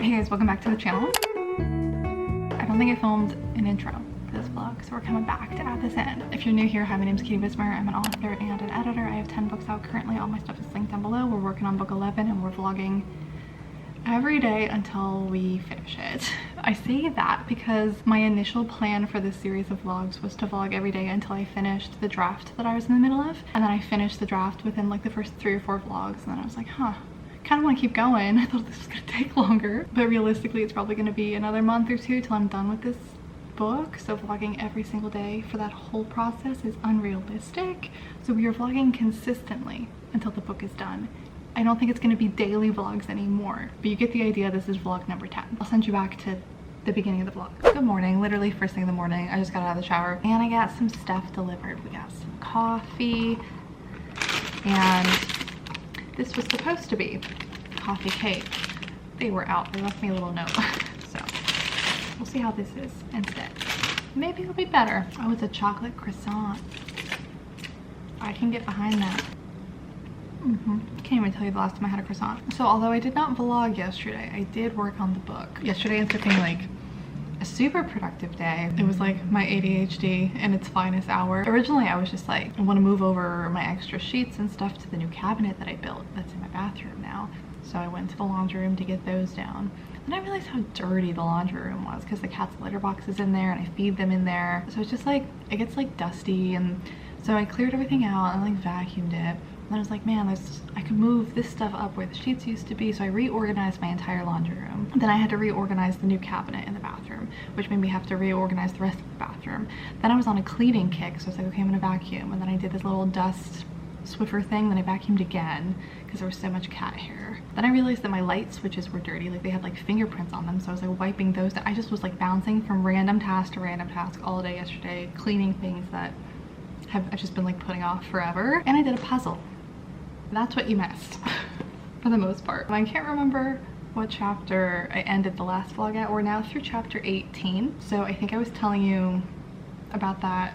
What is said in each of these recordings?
Hey guys, welcome back to the channel. I don't think I filmed an intro for this vlog, so we're coming back to add this in. If you're new here, hi, my name is Katie Bismer. I'm an author and an editor. I have 10 books out currently. All my stuff is linked down below. We're working on book 11 and we're vlogging every day until we finish it. I say that because my initial plan for this series of vlogs was to vlog every day until I finished the draft that I was in the middle of. And then I finished the draft within like the first 3 or 4 vlogs, and then I was like, kind of want to keep going. I thought this was going to take longer, but realistically it's probably going to be another month or 2 till I'm done with this book. So vlogging every single day for that whole process is unrealistic. So we are vlogging consistently until the book is done. I don't think it's going to be daily vlogs anymore, but you get the idea. This is vlog number 10. I'll send you back to the beginning of the vlog. Good morning, literally first thing in the morning. I just got out of the shower and I got some stuff delivered. We got some coffee, and this was supposed to be coffee cake. They were out. They left me a little note. So we'll see how this is instead. Maybe it'll be better. Oh, it's a chocolate croissant. I can get behind that. Can't even tell you the last time I had a croissant. So although I did not vlog yesterday, I did work on the book. Yesterday ended up being like a super productive day. It was like my ADHD in its finest hour. Originally I was just like, I want to move over my extra sheets and stuff to the new cabinet that I built that's in my bathroom now. So I went to the laundry room to get those down. And I realized how dirty the laundry room was because the cat's litter box is in there and I feed them in there. So it's just like, it gets like dusty, and so I cleared everything out and like vacuumed it. And I was like, man, I could move this stuff up where the sheets used to be. So I reorganized my entire laundry room. Then I had to reorganize the new cabinet in the bathroom, which made me have to reorganize the rest of the bathroom. Then I was on a cleaning kick, so I was like, okay, I'm gonna vacuum. And then I did this little dust Swiffer thing, then I vacuumed again because there was so much cat hair. Then I realized that my light switches were dirty, like they had like fingerprints on them, so I was like wiping those. I just was like bouncing from random task to random task all day yesterday, cleaning things that I've just been like putting off forever. And I did a puzzle. That's what you missed for the most part. I can't remember what chapter I ended the last vlog at. We're now through chapter 18. So I think I was telling you about that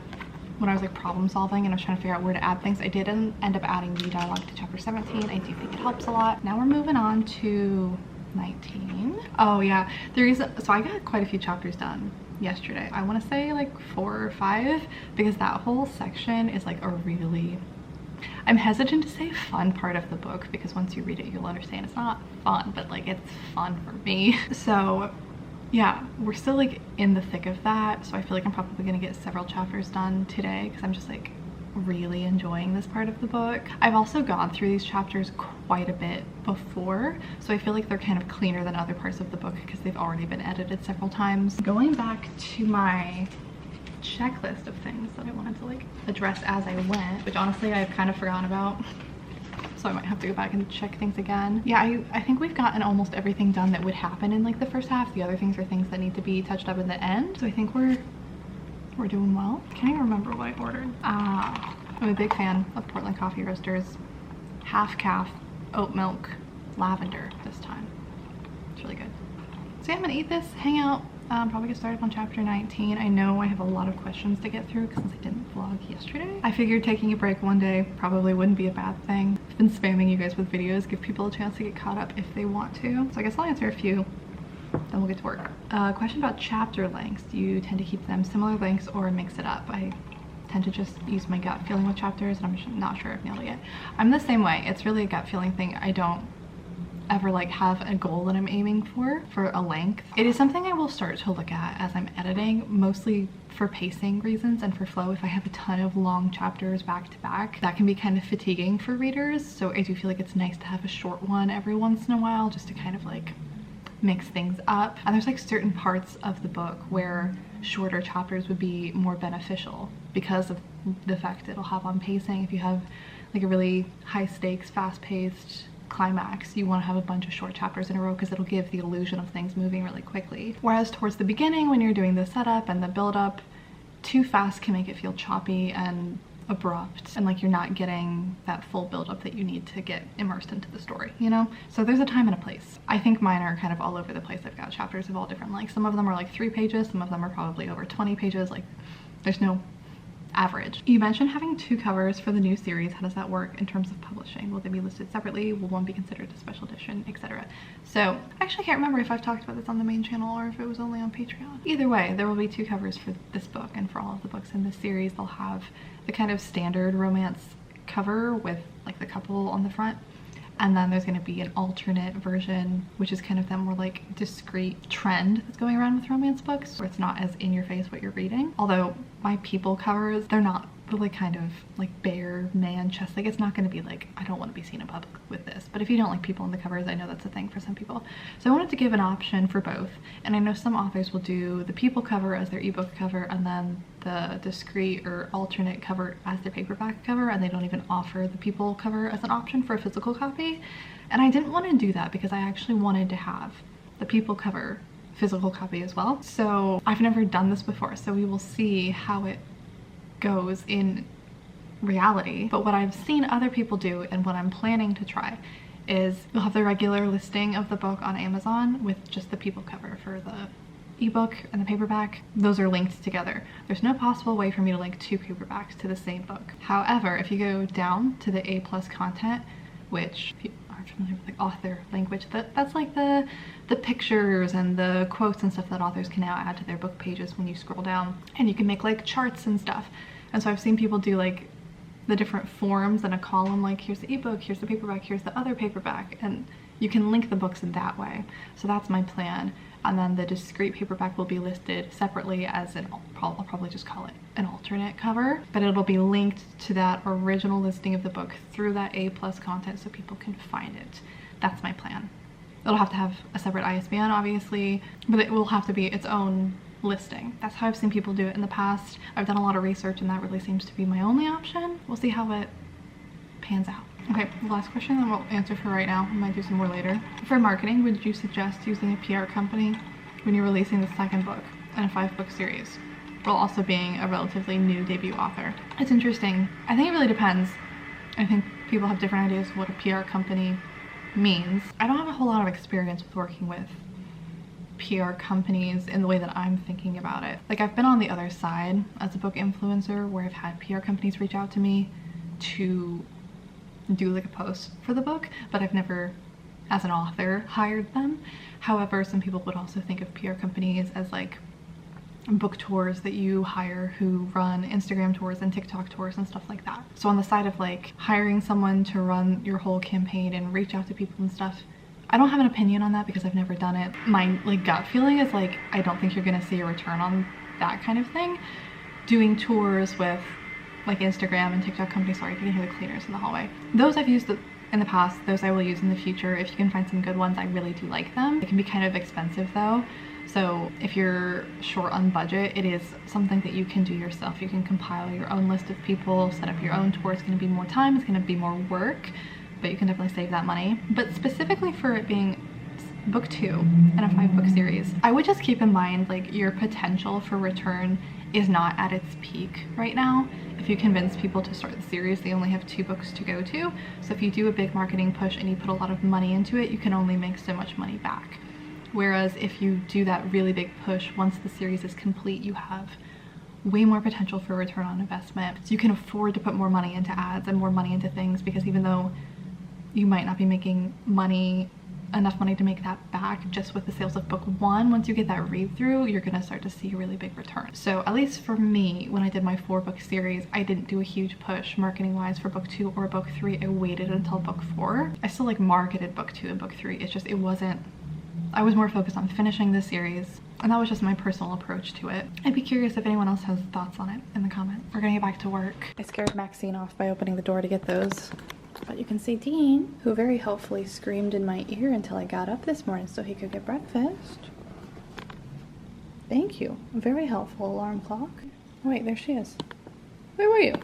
when I was like problem solving and I was trying to figure out where to add things. I did end up adding the dialogue to chapter 17. I do think it helps a lot. Now we're moving on to 19. Oh yeah, the reason, so I got quite a few chapters done yesterday. I want to say like 4 or 5 because that whole section is like a really, I'm hesitant to say fun part of the book because once you read it you'll understand it's not fun, but like it's fun for me. So yeah, we're still like in the thick of that, so I feel like I'm probably gonna get several chapters done today because I'm just like really enjoying this part of the book. I've also gone through these chapters quite a bit before, so I feel like they're kind of cleaner than other parts of the book because they've already been edited several times. Going back to my checklist of things that I wanted to like address as I went, which honestly I've kind of forgotten about, so I might have to go back and check things again. Yeah, I think we've gotten almost everything done that would happen in like the first half. The other things are things that need to be touched up in the end, so I think we're doing well. Can't even remember what I ordered. I'm a big fan of Portland Coffee Roasters half calf oat milk lavender this time. It's really good. So yeah, I'm gonna eat this, hang out, probably get started on chapter 19. I know I have a lot of questions to get through since I didn't vlog yesterday. I figured taking a break one day probably wouldn't be a bad thing. I've been spamming you guys with videos, give people a chance to get caught up if they want to. So I guess I'll answer a few, then we'll get to work. Question about chapter lengths. Do you tend to keep them similar lengths or mix it up? I tend to just use my gut feeling with chapters, and I'm not sure I've nailed it yet. I'm the same way. It's really a gut feeling thing. I don't ever like have a goal that I'm aiming for a length. It is something I will start to look at as I'm editing, mostly for pacing reasons and for flow. If I have a ton of long chapters back to back, that can be kind of fatiguing for readers, so I do feel like it's nice to have a short one every once in a while just to kind of like mix things up. And there's like certain parts of the book where shorter chapters would be more beneficial because of the effect it'll have on pacing. If you have like a really high stakes, fast-paced climax, you want to have a bunch of short chapters in a row because it'll give the illusion of things moving really quickly. Whereas towards the beginning, when you're doing the setup and the build-up, too fast can make it feel choppy and abrupt, and like you're not getting that full build-up that you need to get immersed into the story, you know? So there's a time and a place. I think mine are kind of all over the place. I've got chapters of all different lengths. Some of them are like 3 pages, some of them are probably over 20 pages. Like there's no average. You mentioned having 2 covers for the new series. How does that work in terms of publishing? Will they be listed separately? Will one be considered a special edition, etc.? So I actually can't remember if I've talked about this on the main channel or if it was only on Patreon. Either way, there will be 2 covers for this book, and for all of the books in this series they'll have the kind of standard romance cover with like the couple on the front, and then there's going to be an alternate version, which is kind of that more like discreet trend that's going around with romance books, where it's not as in your face what you're reading. Although my people covers, they're not really kind of like bare man chest, like it's not going to be like, I don't want to be seen in public with this. But if you don't like people on the covers, I know that's a thing for some people. So I wanted to give an option for both, and I know some authors will do the people cover as their ebook cover and then the discreet or alternate cover as their paperback cover, and they don't even offer the people cover as an option for a physical copy. And I didn't want to do that because I actually wanted to have the people cover physical copy as well. So I've never done this before, so we will see how it goes in reality. But what I've seen other people do and what I'm planning to try is you'll have the regular listing of the book on Amazon with just the people cover for the ebook and the paperback. Those are linked together. There's no possible way for me to link 2 paperbacks to the same book. However, if you go down to the A+ content, which if you aren't familiar with like author language, that's like the pictures and the quotes and stuff that authors can now add to their book pages when you scroll down, and you can make like charts and stuff. And so I've seen people do like the different forms in a column, like here's the ebook, here's the paperback, here's the other paperback, and you can link the books in that way. So that's my plan. And then the discreet paperback will be listed separately as an, I'll probably just call it an alternate cover, but it'll be linked to that original listing of the book through that A+ content so people can find it. That's my plan. It'll have to have a separate ISBN obviously, but it will have to be its own listing. That's how I've seen people do it in the past. I've done a lot of research and that really seems to be my only option. We'll see how it pans out. Okay, the last question that we'll answer for right now. I might do some more later. For marketing, would you suggest using a PR company when you're releasing the second book in a 5-book series, while also being a relatively new debut author? It's interesting. I think it really depends. I think people have different ideas of what a PR company means. I don't have a whole lot of experience with working with PR companies in the way that I'm thinking about it. Like, I've been on the other side as a book influencer where I've had PR companies reach out to me to do like a post for the book, but I've never as an author hired them. However, some people would also think of PR companies as like book tours that you hire who run Instagram tours and TikTok tours and stuff like that. So on the side of like hiring someone to run your whole campaign and reach out to people and stuff, I don't have an opinion on that because I've never done it. My like gut feeling is like, I don't think you're gonna see a return on that kind of thing. Doing tours with like Instagram and TikTok companies, sorry, you can hear the cleaners in the hallway. Those I've used in the past, those I will use in the future. If you can find some good ones, I really do like them. It can be kind of expensive though. So if you're short on budget, it is something that you can do yourself. You can compile your own list of people, set up your own tour. It's gonna be more time, it's gonna be more work, but you can definitely save that money. But specifically for it being book 2 in a 5-book series, I would just keep in mind like your potential for return is not at its peak right now. If you convince people to start the series, they only have 2 books to go to. So if you do a big marketing push and you put a lot of money into it, you can only make so much money back. Whereas if you do that really big push, once the series is complete, you have way more potential for return on investment. So you can afford to put more money into ads and more money into things, because even though you might not be making enough money to make that back just with the sales of book 1, once you get that read through, you're gonna start to see a really big return. So at least for me, when I did my 4-book series, I didn't do a huge push marketing wise for book 2 or book 3. I waited until book 4. I still like marketed book 2 and book 3. It's just, I was more focused on finishing the series, and that was just my personal approach to it. I'd be curious if anyone else has thoughts on it in the comments. We're gonna get back to work. I scared Maxine off by opening the door to get those. But you can see Dean, who very helpfully screamed in my ear until I got up this morning so he could get breakfast. Thank you. Very helpful alarm clock. Oh, wait, there she is. Where were you?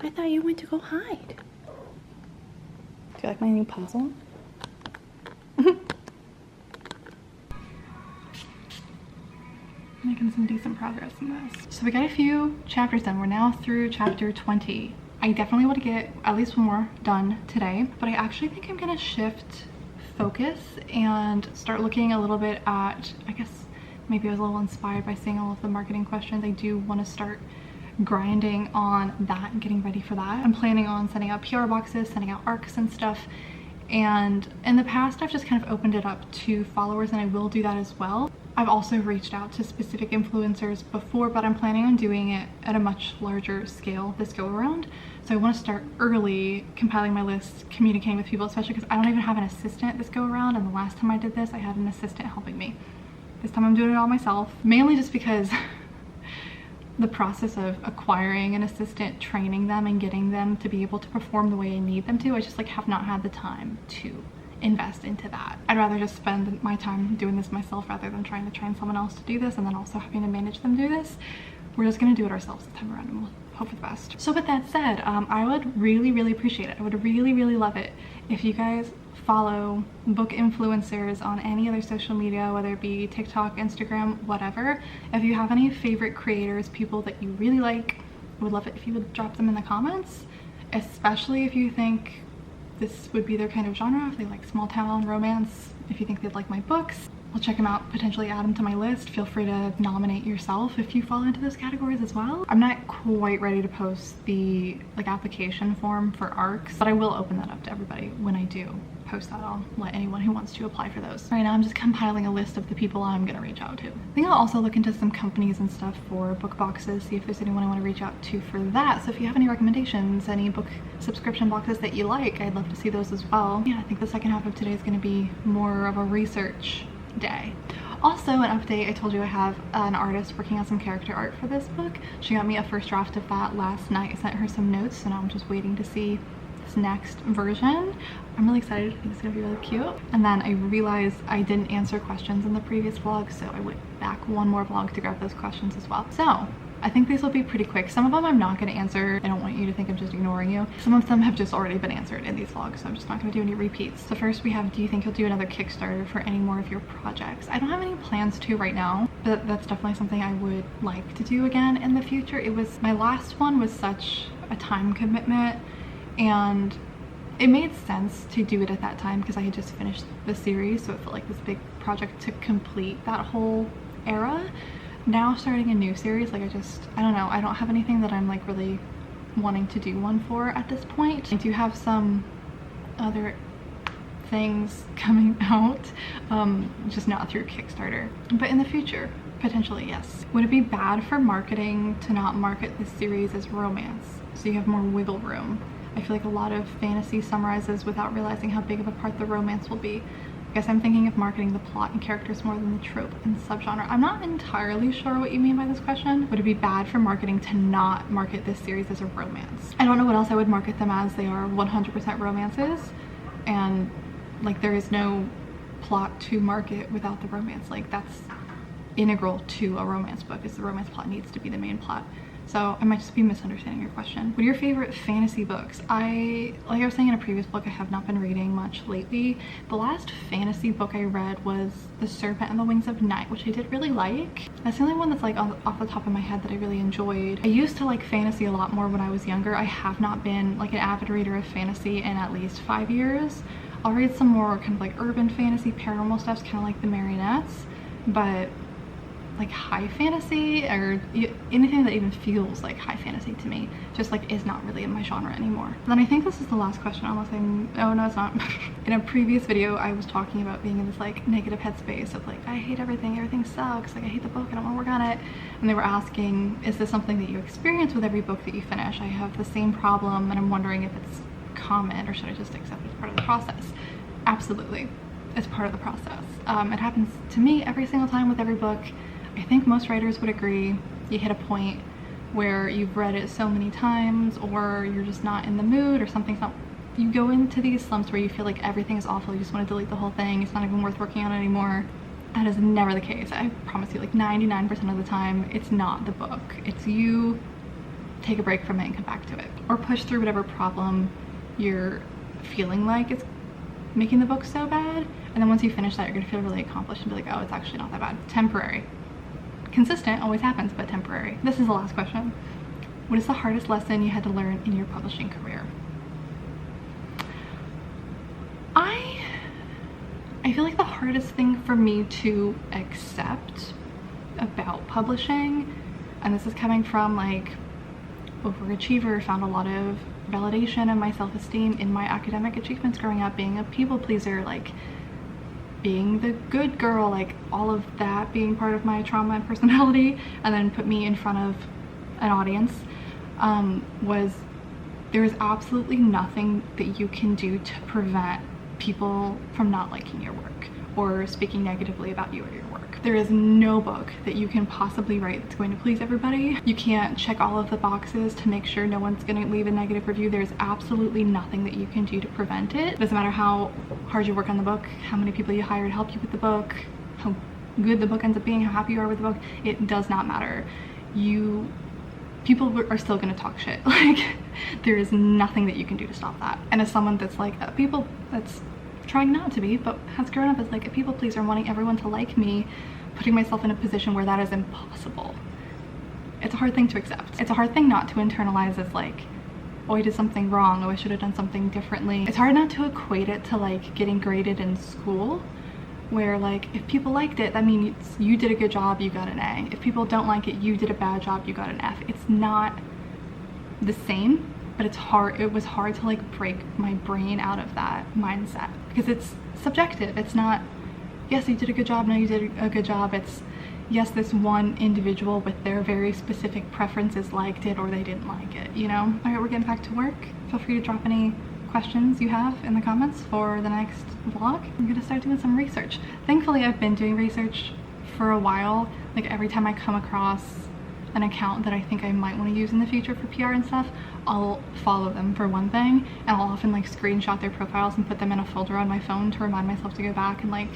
I thought you went to go hide. Do you like my new puzzle? Making some decent progress in this. So we got a few chapters done. We're now through chapter 20. I definitely want to get at least one more done today, but I actually think I'm gonna shift focus and start looking a little bit at, I guess, maybe I was a little inspired by seeing all of the marketing questions. I do want to start grinding on that and getting ready for that. I'm planning on sending out PR boxes, sending out ARCs and stuff. And in the past, I've just kind of opened it up to followers, and I will do that as well. I've also reached out to specific influencers before, but I'm planning on doing it at a much larger scale this go around. So I want to start early, compiling my list, communicating with people, especially because I don't even have an assistant this go around. And the last time I did this, I had an assistant helping me. This time I'm doing it all myself, mainly just because the process of acquiring an assistant, training them and getting them to be able to perform the way I need them to, I just like have not had the time to invest into that. I'd rather just spend my time doing this myself rather than trying to train someone else to do this and then also having to manage them do this. We're just gonna do it ourselves this time around and we'll hope for the best. So with that said, I would really appreciate it. I would really love it if you guys follow book influencers on any other social media, whether it be TikTok, Instagram, whatever. If you have any favorite creators, people that you really like, I would love it if you would drop them in the comments, especially if you think this would be their kind of genre, if they like small town romance, if you think they'd like my books. I'll check them out, potentially add them to my list. Feel free to nominate yourself if you fall into those categories as well. I'm not quite ready to post the like application form for ARCs, but I will open that up to everybody when I do post that. I'll let anyone who wants to apply for those. Right now I'm just compiling a list of the people I'm gonna reach out to. I think I'll also look into some companies and stuff for book boxes, see if there's anyone I want to reach out to for that. So if you have any recommendations, any book subscription boxes that you like, I'd love to see those as well. Yeah, I think the second half of today is gonna be more of a research day. Also, an update, I told you I have an artist working on some character art for this book. She got me a first draft of that last night. I sent her some notes, so now I'm just waiting to see this next version. I'm really excited. I think it's gonna be really cute. And then I realized I didn't answer questions in the previous vlog, so I went back one more vlog to grab those questions as well. So I think these will be pretty quick. Some of them I'm not going to answer. I don't want you to think I'm just ignoring you. Some of them have just already been answered in these vlogs, so I'm just not going to do any repeats. So first we have, do you think you'll do another Kickstarter for any more of your projects? I don't have any plans to right now, but that's definitely something I would like to do again in the future. My last one was such a time commitment, and it made sense to do it at that time because I had just finished the series, so it felt like this big project to complete that whole era. Now starting a new series, like I don't know, I don't have anything that I'm like really wanting to do one for at this point. I do have some other things coming out, just not through Kickstarter, but in the future, potentially, yes. Would it be bad for marketing to not market this series as romance, so you have more wiggle room? I feel like a lot of fantasy summarizes without realizing how big of a part the romance will be. I guess I'm thinking of marketing the plot and characters more than the trope and subgenre. I'm not entirely sure what you mean by this question. Would it be bad for marketing to not market this series as a romance? I don't know what else I would market them as. They are 100% romances, and like there is no plot to market without the romance. Like that's integral to a romance book, is the romance plot needs to be the main plot. So I might just be misunderstanding your question. What are your favorite fantasy books? Like I was saying in a previous book, I have not been reading much lately. The last fantasy book I read was The Serpent and the Wings of Night, which I did really like. That's the only one that's like off the top of my head that I really enjoyed. I used to like fantasy a lot more when I was younger. I have not been like an avid reader of fantasy in at least 5 years. I'll read some more kind of like urban fantasy, paranormal stuff's kind of like the Marionettes, but like high fantasy or anything that even feels like high fantasy to me just like is not really in my genre anymore. Then I think this is the last question, unless oh no it's not. In a previous video I was talking about being in this like negative headspace of like I hate everything sucks, like I hate the book, I don't want to work on it, and they were asking, is this something that you experience with every book that you finish? I have the same problem and I'm wondering if it's common or should I just accept it as part of the process? Absolutely, it's part of the process. It happens to me every single time with every book. I think most writers would agree. You hit a point where you've read it so many times, or you're just not in the mood, or something's not, you go into these slumps where you feel like everything is awful, you just want to delete the whole thing, it's not even worth working on anymore. That is never the case. I promise you, like 99% of the time, it's not the book. It's you take a break from it and come back to it. Or push through whatever problem you're feeling like it's making the book so bad, and then once you finish that, you're gonna feel really accomplished and be like, oh, it's actually not that bad. Temporary. Consistent always happens, but temporary. This is the last question. What is the hardest lesson you had to learn in your publishing career? I feel like the hardest thing for me to accept about publishing, and this is coming from like overachiever, found a lot of validation in my self-esteem in my academic achievements growing up, being a people pleaser, like being the good girl, like all of that being part of my trauma and personality, and then put me in front of an audience, there is absolutely nothing that you can do to prevent people from not liking your work or speaking negatively about you or your work. There is no book that you can possibly write that's going to please everybody. You can't check all of the boxes to make sure no one's going to leave a negative review. There's absolutely nothing that you can do to prevent it. It doesn't matter how hard you work on the book, how many people you hire to help you with the book, how good the book ends up being, how happy you are with the book. It does not matter. People are still gonna talk shit. Like, there is nothing that you can do to stop that. And as someone that's like that's trying not to be, but has grown up as like a people pleaser, wanting everyone to like me, putting myself in a position where that is impossible. It's a hard thing to accept. It's a hard thing not to internalize as like, oh, I did something wrong, oh, I should have done something differently. It's hard not to equate it to like getting graded in school, where like if people liked it, that means you did a good job, you got an A. If people don't like it, you did a bad job, you got an F. It's not the same, but it's hard. It was hard to like break my brain out of that mindset, because it's subjective. It's not, yes, you did a good job, no, you did a good job. It's, yes, this one individual with their very specific preferences liked it or they didn't like it, you know? All right, we're getting back to work. Feel free to drop any questions you have in the comments for the next vlog. I'm gonna start doing some research. Thankfully, I've been doing research for a while. Like, every time I come across an account that I think I might want to use in the future for PR and stuff, I'll follow them for one thing, and I'll often like screenshot their profiles and put them in a folder on my phone to remind myself to go back and like,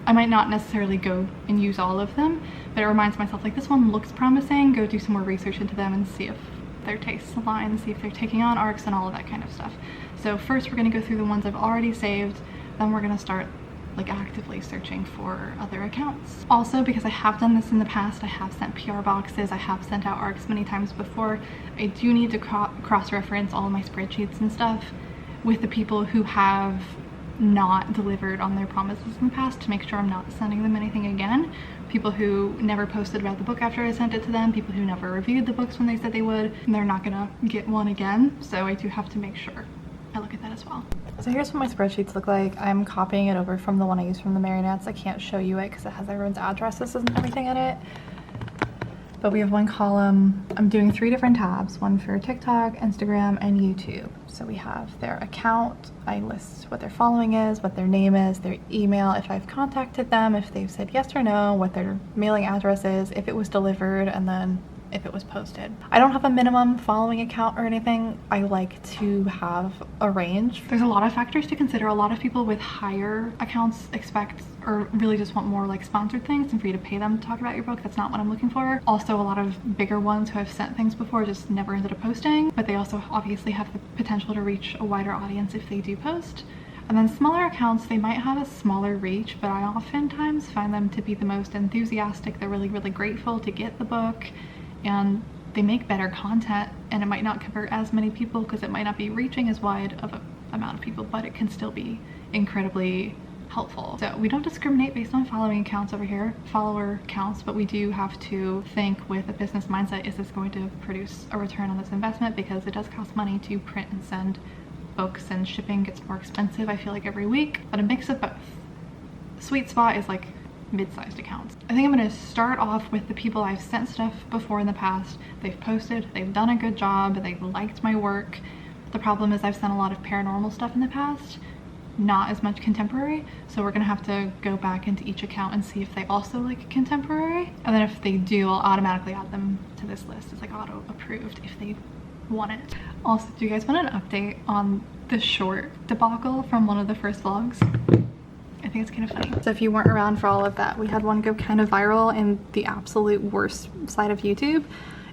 I might not necessarily go and use all of them, but it reminds myself like, this one looks promising, go do some more research into them and see if their tastes align, see if they're taking on arcs and all of that kind of stuff. So first we're going to go through the ones I've already saved, then we're going to start like actively searching for other accounts. Also, because I have done this in the past, I have sent PR boxes, I have sent out arcs many times before, I do need to cross-reference all of my spreadsheets and stuff with the people who have not delivered on their promises in the past, to make sure I'm not sending them anything again. People who never posted about the book after I sent it to them, people who never reviewed the books when they said they would, and they're not gonna get one again, so I do have to make sure I look at that as well. So here's what my spreadsheets look like. I'm copying it over from the one I used from the Marionettes. I can't show you it because it has everyone's addresses and everything in it. But we have one column. I'm doing 3 different tabs, one for TikTok, Instagram, and YouTube. So we have their account. I list what their following is, what their name is, their email, if I've contacted them, if they've said yes or no, what their mailing address is, if it was delivered, and then if it was posted. I don't have a minimum following account or anything. I like to have a range. There's a lot of factors to consider. A lot of people with higher accounts expect or really just want more like sponsored things and for you to pay them to talk about your book. That's not what I'm looking for. Also, a lot of bigger ones who have sent things before just never ended up posting, but they also obviously have the potential to reach a wider audience if they do post. And then smaller accounts, they might have a smaller reach, but I oftentimes find them to be the most enthusiastic. They're really, really grateful to get the book, and they make better content, and it might not convert as many people because it might not be reaching as wide of an amount of people, but it can still be incredibly helpful. So we don't discriminate based on following accounts over here, follower counts, but we do have to think with a business mindset, is this going to produce a return on this investment? Because it does cost money to print and send books, and shipping gets more expensive, I feel like, every week, but a mix of both. Sweet spot is like mid-sized accounts. I think I'm going to start off with the people I've sent stuff before in the past. They've posted, they've done a good job, they've liked my work. The problem is I've sent a lot of paranormal stuff in the past, not as much contemporary, so we're gonna have to go back into each account and see if they also like contemporary, and then if they do, I'll automatically add them to this list. It's like auto approved if they want it. Also, do you guys want an update on the short debacle from one of the first vlogs? I think it's kind of funny. So if you weren't around for all of that, we had one go kind of viral in the absolute worst side of YouTube.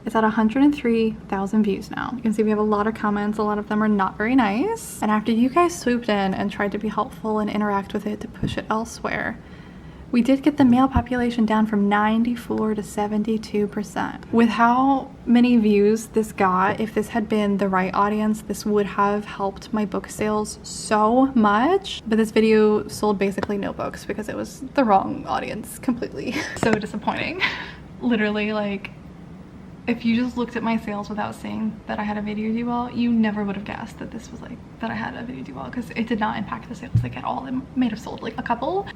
It's at 103,000 views now. You can see we have a lot of comments. A lot of them are not very nice. And after you guys swooped in and tried to be helpful and interact with it to push it elsewhere, We did get the male population down from 94 to 72%. With how many views this got, if this had been the right audience, this would have helped my book sales so much. But this video sold basically no books because it was the wrong audience completely. So disappointing. Literally, like, if you just looked at my sales without seeing that I had a video do well, you never would have guessed that this was like, that I had a video do well, because it did not impact the sales like at all. It might have sold like a couple.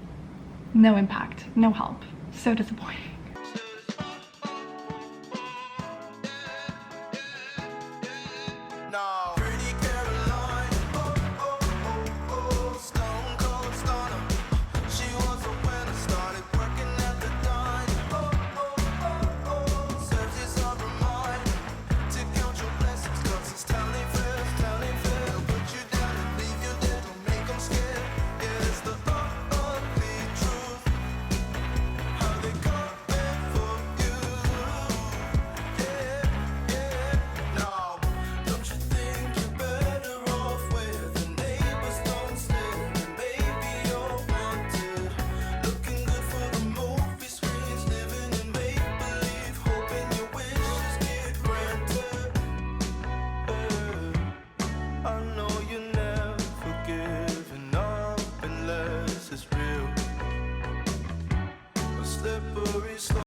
No impact, no help. So disappointing.